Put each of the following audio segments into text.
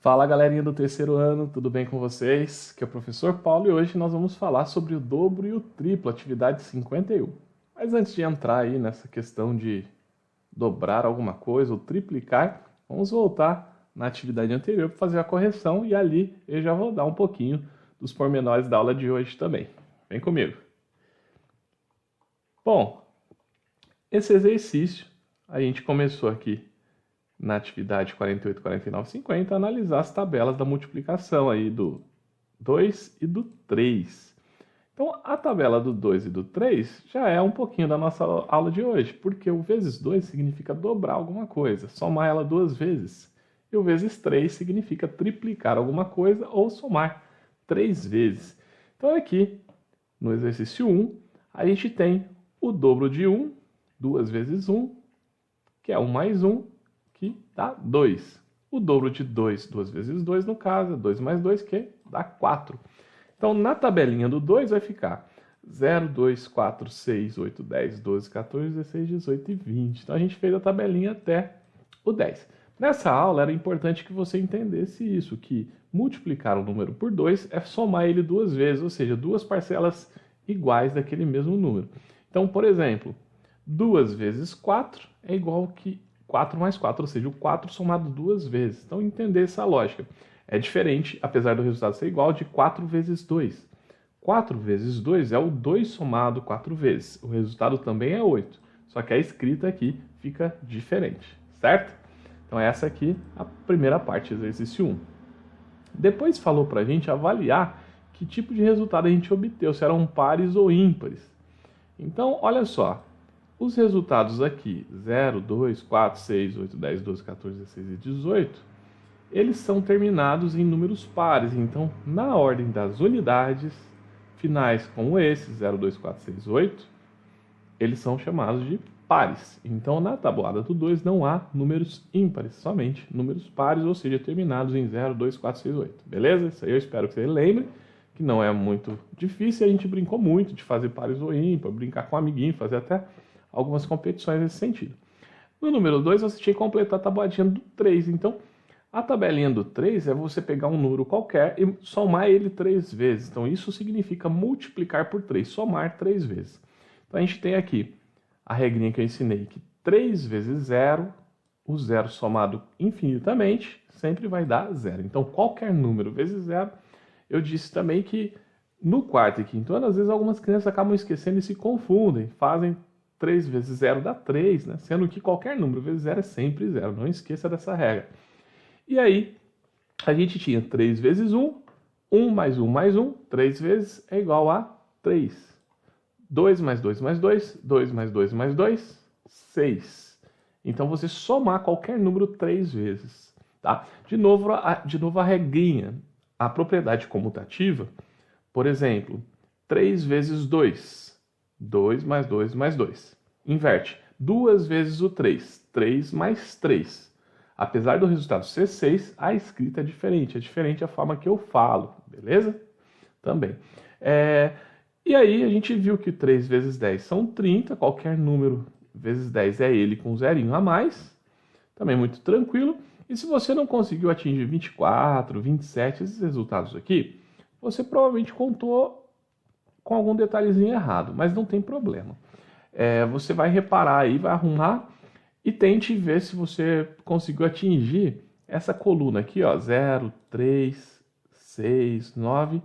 Fala galerinha do terceiro ano, tudo bem com vocês? Aqui é o professor Paulo e hoje nós vamos falar sobre o dobro e o triplo, atividade 51. Mas antes de entrar aí nessa questão de dobrar alguma coisa ou triplicar, vamos voltar na atividade anterior para fazer a correção e ali eu já vou dar um pouquinho dos pormenores da aula de hoje também. Vem comigo. Bom, esse exercício a gente começou aqui na atividade 48, 49, 50, analisar as tabelas da multiplicação aí do 2 e do 3. Então, a tabela do 2 e do 3 já é um pouquinho da nossa aula de hoje, porque o vezes 2 significa dobrar alguma coisa, somar ela duas vezes. E o vezes 3 significa triplicar alguma coisa ou somar três vezes. Então, aqui, no exercício 1, a gente tem o dobro de 1, 2 vezes 1, que é 1 mais 1, que dá 2. O dobro de 2, 2 vezes 2 no caso, 2 mais 2, que dá 4. Então, na tabelinha do 2 vai ficar 0, 2, 4, 6, 8, 10, 12, 14, 16, 18 e 20. Então, a gente fez a tabelinha até o 10. Nessa aula, era importante que você entendesse isso, que multiplicar um número por 2 é somar ele duas vezes, ou seja, duas parcelas iguais daquele mesmo número. Então, por exemplo, 2 vezes 4 é igual que 4 mais 4, ou seja, o 4 somado duas vezes. Então, entender essa lógica. É diferente, apesar do resultado ser igual, de 4 vezes 2. 4 vezes 2 é o 2 somado 4 vezes. O resultado também é 8. Só que a escrita aqui fica diferente, certo? Então, essa aqui é a primeira parte do exercício 1. Depois falou para a gente avaliar que tipo de resultado a gente obteve, se eram pares ou ímpares. Então, olha só. Os resultados aqui, 0, 2, 4, 6, 8, 10, 12, 14, 16 e 18, eles são terminados em números pares. Então, na ordem das unidades finais como esse, 0, 2, 4, 6, 8, eles são chamados de pares. Então, na tabuada do 2 não há números ímpares, somente números pares, ou seja, terminados em 0, 2, 4, 6, 8. Beleza? Isso aí eu espero que você lembre, que não é muito difícil. A gente brincou muito de fazer pares ou ímpares, brincar com um amiguinho, fazer até algumas competições nesse sentido. No número 2, você tinha que completar a tabuadinha do 3. Então, a tabelinha do 3 é você pegar um número qualquer e somar ele 3 vezes. Então, isso significa multiplicar por 3, somar 3 vezes. Então, a gente tem aqui a regrinha que eu ensinei, que 3 vezes 0, o 0 somado infinitamente, sempre vai dar 0. Então, qualquer número vezes 0, eu disse também que no quarto e quinto ano, às vezes algumas crianças acabam esquecendo e se confundem, fazem 3 vezes 0 dá 3, né? Sendo que qualquer número vezes 0 é sempre 0. Não esqueça dessa regra. E aí, a gente tinha 3 vezes 1, 1 mais 1 mais 1, 3 vezes é igual a 3. 2 mais 2 mais 2, 2 mais 2 mais 2, 6. Então, você somar qualquer número 3 vezes. Tá? De novo a regrinha. A propriedade comutativa, por exemplo, 3 vezes 2. 2 mais 2 mais 2. Inverte. 2 vezes o 3. 3 mais 3. Apesar do resultado ser 6, a escrita é diferente. É diferente a forma que eu falo. Beleza? Também. E aí a gente viu que 3 vezes 10 são 30. Qualquer número vezes 10 é ele com um zerinho a mais. Também muito tranquilo. E se você não conseguiu atingir 24, 27, esses resultados aqui, você provavelmente contou com algum detalhezinho errado, mas não tem problema. Você vai reparar aí, vai arrumar e tente ver se você conseguiu atingir essa coluna aqui, ó, 0, 3, 6, 9,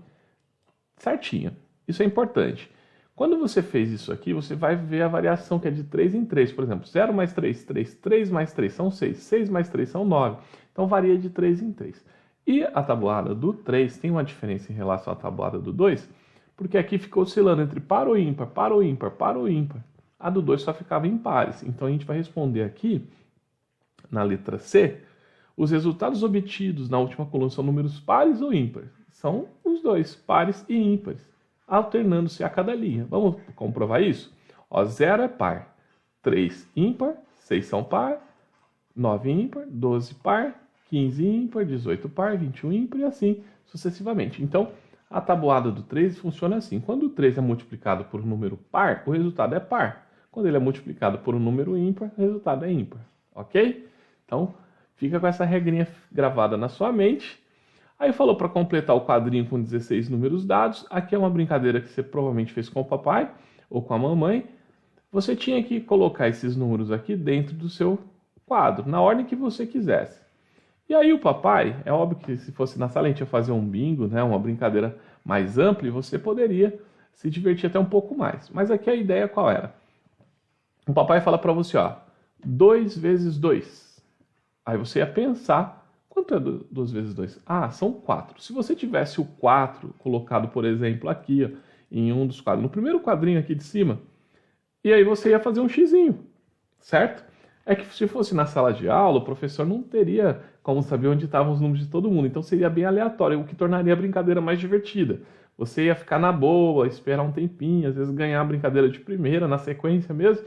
certinho. Isso é importante. Quando você fez isso aqui, você vai ver a variação que é de 3 em 3. Por exemplo, 0 mais 3, 3. 3 mais 3 são 6. 6 mais 3 são 9. Então, varia de 3 em 3. E a tabuada do 3 tem uma diferença em relação à tabuada do 2, porque aqui ficou oscilando entre par ou ímpar, par ou ímpar, par ou ímpar. A do 2 só ficava em pares. Então, a gente vai responder aqui, na letra C, os resultados obtidos na última coluna são números pares ou ímpares? São os dois, pares e ímpares, alternando-se a cada linha. Vamos comprovar isso? 0 é par, 3 ímpar, 6 são par, 9 ímpar, 12 par, 15 ímpar, 18 par, 21 ímpar e assim sucessivamente. Então, a tabuada do 3 funciona assim. Quando o 3 é multiplicado por um número par, o resultado é par. Quando ele é multiplicado por um número ímpar, o resultado é ímpar. Ok? Então, Fica com essa regrinha gravada na sua mente. Aí falou para completar o quadrinho com 16 números dados. Aqui é uma brincadeira que você provavelmente fez com o papai ou com a mamãe. Você tinha que colocar esses números aqui dentro do seu quadro, na ordem que você quisesse. E aí o papai, é óbvio que se fosse na sala a gente ia fazer um bingo, né, uma brincadeira mais ampla, e você poderia se divertir até um pouco mais. Mas aqui a ideia qual era? O papai fala para você, ó, 2 vezes 2. Aí você ia pensar, quanto é 2 vezes 2? Ah, são 4. Se você tivesse o 4 colocado, por exemplo, aqui, ó, em um dos quadros, no primeiro quadrinho aqui de cima, e aí você ia fazer um xizinho, certo? É que se fosse na sala de aula, o professor não teria como saber onde estavam os números de todo mundo, então seria bem aleatório, o que tornaria a brincadeira mais divertida. Você ia ficar na boa, esperar um tempinho, às vezes ganhar a brincadeira de primeira, na sequência mesmo,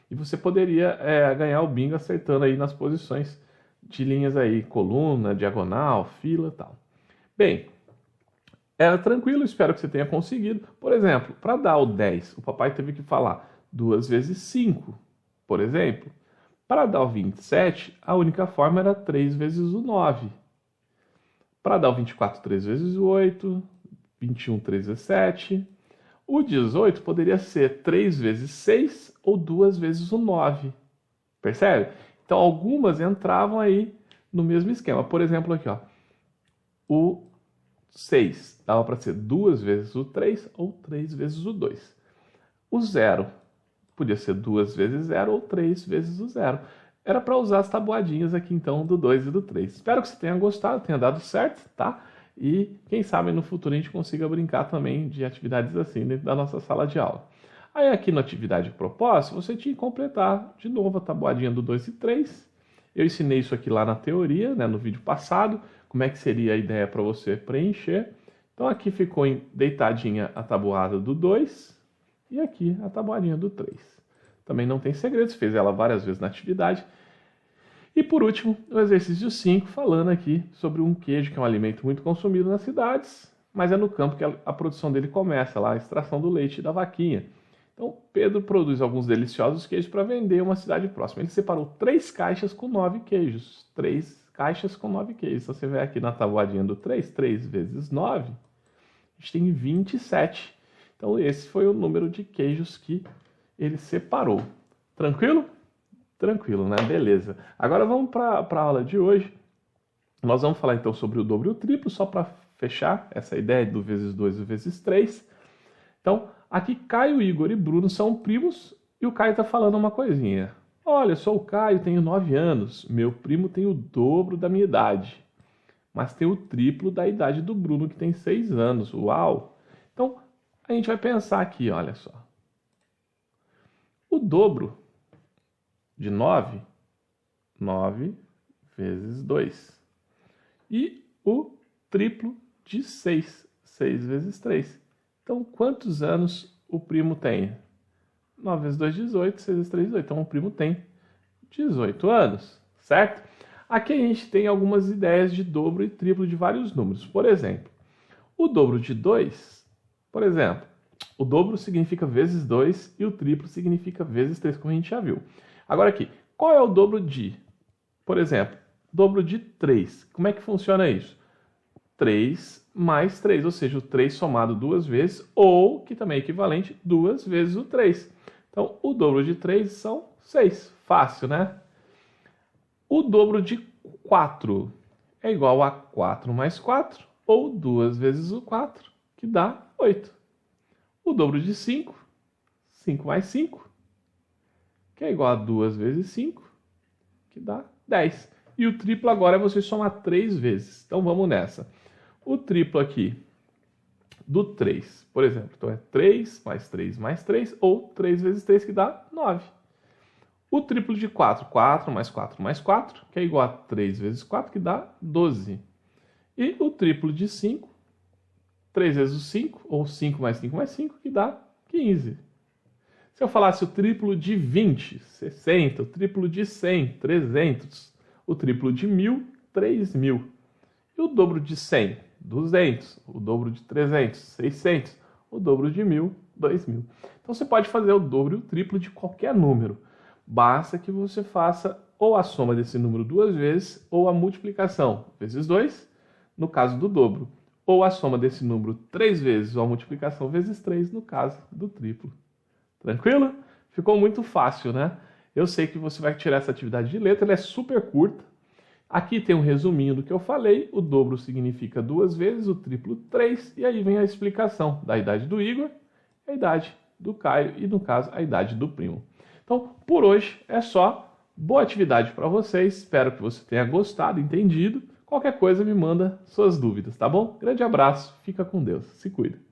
e você poderia ganhar o bingo acertando aí nas posições de linhas aí, coluna, diagonal, fila e tal. Bem, era tranquilo, espero que você tenha conseguido. Por exemplo, para dar o 10, o papai teve que falar 2 vezes 5, por exemplo. Para dar o 27, a única forma era 3 vezes o 9. Para dar o 24, 3 vezes o 8, 21, 3 vezes 7. O 18 poderia ser 3 vezes 6 ou 2 vezes o 9. Percebe? Então algumas entravam aí no mesmo esquema. Por exemplo, aqui, ó, o 6 dava para ser 2 vezes o 3 ou 3 vezes o 2. O 0 podia ser 2 vezes 0 ou 3 vezes o 0. Era para usar as tabuadinhas aqui então do 2 e do 3. Espero que você tenha gostado, tenha dado certo, tá? E quem sabe no futuro a gente consiga brincar também de atividades assim dentro da nossa sala de aula. Aí aqui na atividade propósito, você tinha que completar de novo a tabuadinha do 2 e 3. Eu ensinei isso aqui lá na teoria, né, no vídeo passado, como é que seria a ideia para você preencher. Então aqui ficou deitadinha a tabuada do 2 e aqui a tabuadinha do 3. Também não tem segredo, você fez ela várias vezes na atividade. E por último, o exercício 5, falando aqui sobre um queijo, que é um alimento muito consumido nas cidades, mas é no campo que a produção dele começa, lá a extração do leite da vaquinha. Então, Pedro produz alguns deliciosos queijos para vender em uma cidade próxima. Ele separou 3 caixas com 9 queijos. 3 caixas com 9 queijos. Então, você vê aqui na tabuadinha do 3, 3 vezes 9, a gente tem 27. Então, esse foi o número de queijos que ele separou. Tranquilo? Tranquilo, né? Beleza. Agora vamos para a aula de hoje. Nós vamos falar então sobre o dobro e o triplo, só para fechar essa ideia do vezes 2 e vezes 3. Então, aqui Caio, Igor e Bruno são primos e o Caio está falando uma coisinha. Olha, eu sou o Caio, tenho 9 anos. Meu primo tem o dobro da minha idade, mas tem o triplo da idade do Bruno, que tem 6 anos. Uau! Então, a gente vai pensar aqui, olha só. O dobro de 9, 9 vezes 2. E o triplo de 6, 6 vezes 3. Então, quantos anos o primo tem? 9 vezes 2, 18, 6 vezes 3, 18. Então, o primo tem 18 anos, certo? Aqui a gente tem algumas ideias de dobro e triplo de vários números. Por exemplo, o dobro de 2, por exemplo, o dobro significa vezes 2 e o triplo significa vezes 3, como a gente já viu. Agora aqui, qual é o dobro de? Por exemplo, dobro de 3. Como é que funciona isso? 3 mais 3, ou seja, o 3 somado 2 vezes, ou, que também é equivalente, 2 vezes o 3. Então, o dobro de 3 são 6. Fácil, né? O dobro de 4 é igual a 4 mais 4, ou 2 vezes o 4, que dá 8. O dobro de 5, 5 mais 5, que é igual a 2 vezes 5, que dá 10. E o triplo agora é você somar 3 vezes. Então vamos nessa. O triplo aqui do 3, por exemplo, então é 3 mais 3 mais 3, ou 3 vezes 3, que dá 9. O triplo de 4, 4 mais 4 mais 4, que é igual a 3 vezes 4, que dá 12. E o triplo de 5, 3 vezes o 5, ou 5 mais 5 mais 5, que dá 15. Se eu falasse o triplo de 20, 60, o triplo de 100, 300, o triplo de 1000, 3000. E o dobro de 100, 200, o dobro de 300, 600, o dobro de 1000, 2000. Então você pode fazer o dobro e o triplo de qualquer número. Basta que você faça ou a soma desse número duas vezes, ou a multiplicação vezes 2, no caso do dobro, ou a soma desse número 3 vezes, ou a multiplicação vezes 3, no caso do triplo. Tranquilo? Ficou muito fácil, né? Eu sei que você vai tirar essa atividade de letra, ela é super curta. Aqui tem um resuminho do que eu falei, o dobro significa duas vezes, o triplo 3, e aí vem a explicação da idade do Igor, a idade do Caio e, no caso, a idade do primo. Então, por hoje é só. Boa atividade para vocês, espero que você tenha gostado, entendido. Qualquer coisa me manda suas dúvidas, tá bom? Grande abraço, fica com Deus, se cuida.